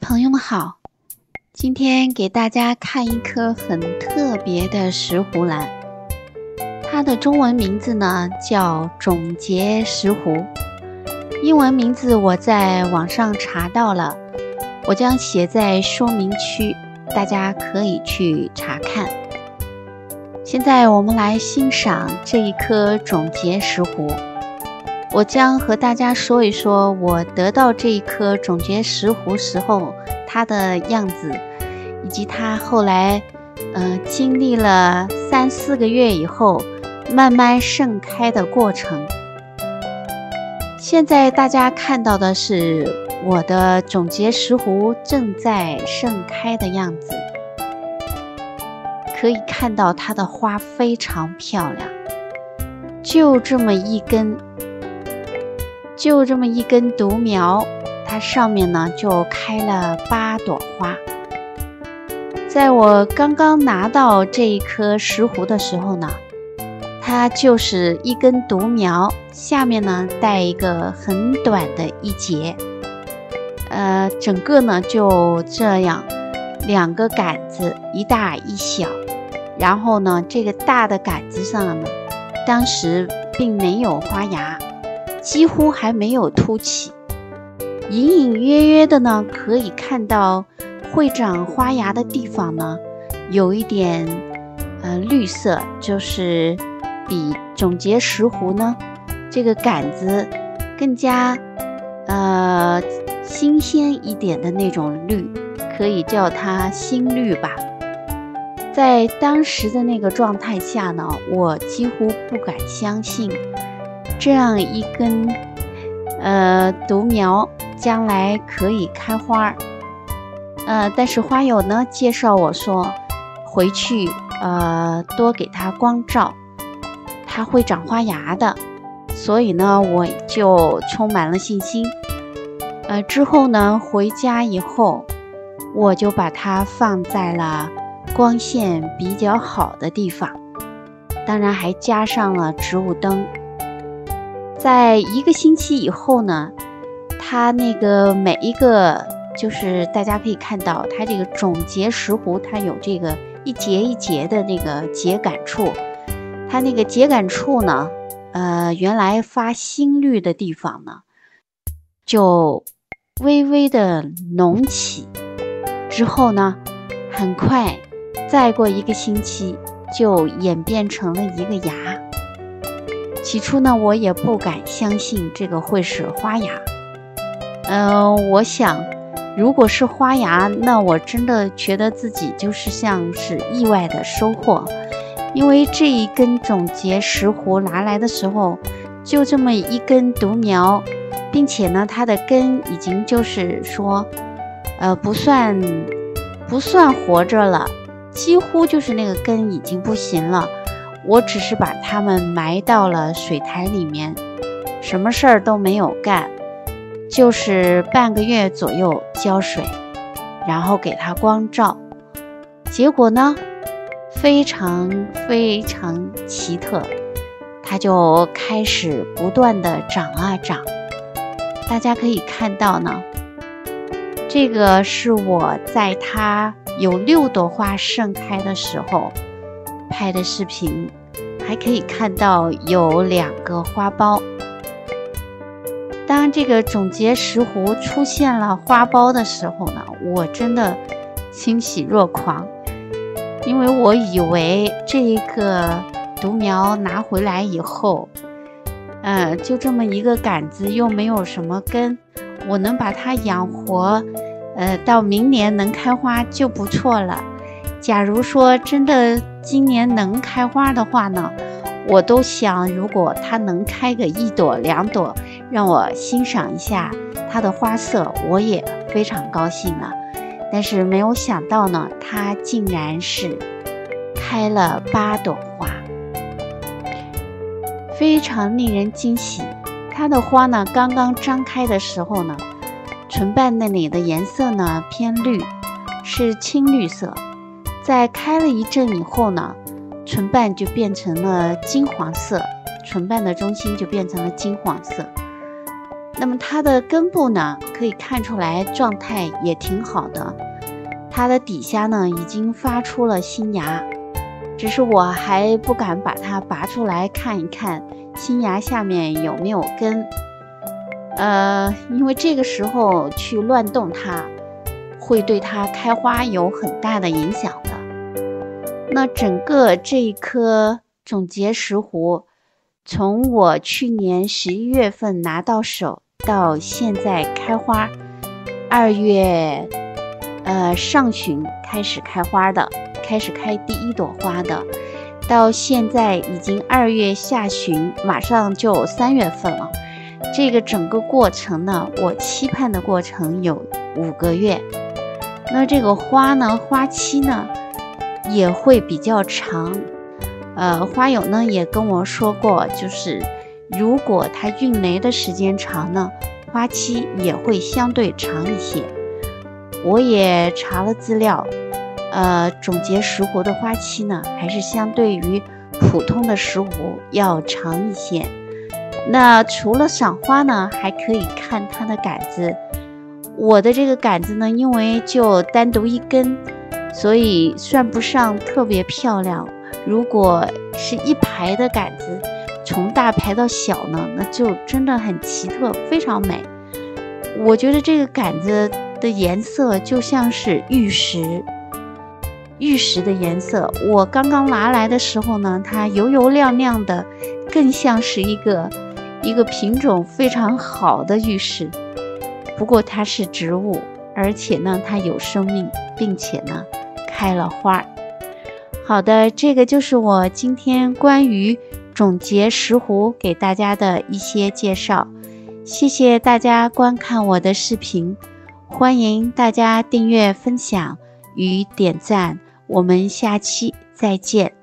朋友们好，今天给大家看一颗很特别的石斛兰，它的中文名字呢叫种节石斛，英文名字我在网上查到了，我将写在说明区，大家可以去查看。现在我们来欣赏这一颗种节石斛。我将和大家说一说我得到这一颗种节石斛时候它的样子，以及它后来经历了3-4个月以后慢慢盛开的过程。现在大家看到的是我的种节石斛正在盛开的样子，可以看到它的花非常漂亮，就这么一根独苗，它上面呢就开了8朵花。在我刚刚拿到这一颗石斛的时候呢，它就是一根独苗，下面呢带一个很短的一节，整个呢就这样2个杆子，一大一小。然后呢，这个大的杆子上呢，当时并没有花芽，几乎还没有凸起，隐隐约约的呢，可以看到会长花芽的地方呢，有一点绿色，就是比种节石斛呢这个杆子更加新鲜一点的那种绿，可以叫它新绿吧。在当时的那个状态下呢，我几乎不敢相信这样一根独苗将来可以开花。但是花友呢介绍我说，回去多给它光照，它会长花芽的。所以呢，我就充满了信心。之后呢，回家以后，我就把它放在了光线比较好的地方，当然还加上了植物灯。在1个星期以后呢，它那个每一个就是大家可以看到，它这个种节石斛它有这个一节一节的那个秸秆处，它那个秸秆处呢，原来发新绿的地方呢，就微微的隆起，之后呢，很快再过1个星期就演变成了一个芽。起初呢，我也不敢相信这个会是花芽。我想如果是花芽，那我真的觉得自己就是像是意外的收获。因为这一根种节石斛拿来的时候就这么一根独苗，并且呢它的根已经就是说不算活着了，几乎就是那个根已经不行了。我只是把它们埋到了水苔里面，什么事儿都没有干，就是半个月左右浇水，然后给它光照。结果呢，非常非常奇特，它就开始不断的长啊长。大家可以看到呢，这个是我在它有6朵花盛开的时候拍的视频，还可以看到有2个花苞。当这个种节石斛出现了花苞的时候呢，我真的欣喜若狂，因为我以为这一个独苗拿回来以后，就这么一个杆子，又没有什么根，我能把它养活，到明年能开花就不错了。假如说真的今年能开花的话呢，我都想如果它能开个1朵2朵，让我欣赏一下它的花色，我也非常高兴了。但是没有想到呢，它竟然是开了8朵花，非常令人惊喜。它的花呢刚刚张开的时候呢，唇瓣那里的颜色呢偏绿，是青绿色。在开了一阵以后呢，唇瓣就变成了金黄色，唇瓣的中心就变成了金黄色。那么它的根部呢，可以看出来状态也挺好的，它的底下呢已经发出了新芽，只是我还不敢把它拔出来看一看新芽下面有没有根，因为这个时候去乱动它，会对它开花有很大的影响的。那整个这一棵种节石斛，从我去年11月份拿到手到现在开花，2月上旬开始开花的，开始开第一朵花的，到现在已经2月下旬，马上就3月份了。这个整个过程呢，我期盼的过程有5个月。那这个花呢，花期呢也会比较长。花友呢也跟我说过，就是如果它孕蕾的时间长呢，花期也会相对长一些。我也查了资料，种节石斛的花期呢，还是相对于普通的石斛要长一些。那除了赏花呢，还可以看它的杆子。我的这个杆子呢，因为就单独一根，所以算不上特别漂亮。如果是一排的杆子，从大排到小呢，那就真的很奇特，非常美。我觉得这个杆子的颜色就像是玉石的颜色。我刚刚拿来的时候呢，它油油亮亮的，更像是一个品种非常好的玉石。不过它是植物，而且呢它有生命，并且呢开了花。好的，这个就是我今天关于种节石斛给大家的一些介绍。谢谢大家观看我的视频，欢迎大家订阅、分享与点赞。我们下期再见。